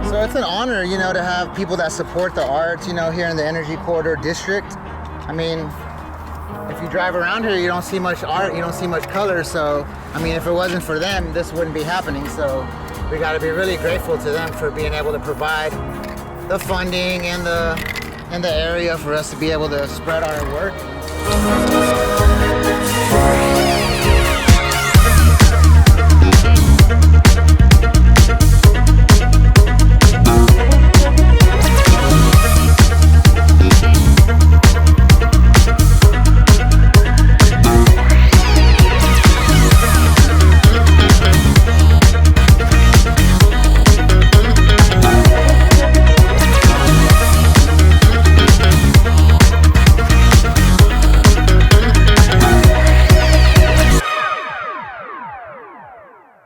So it's an honor, you know, to have people that support the arts, you know, here in the Energy Corridor District. I mean, if you drive around here, you don't see much art, you don't see much color. So, I mean, if it wasn't for them, this wouldn't be happening. So we got to be really grateful to them for being able to provide the funding and the area for us to be able to spread our work.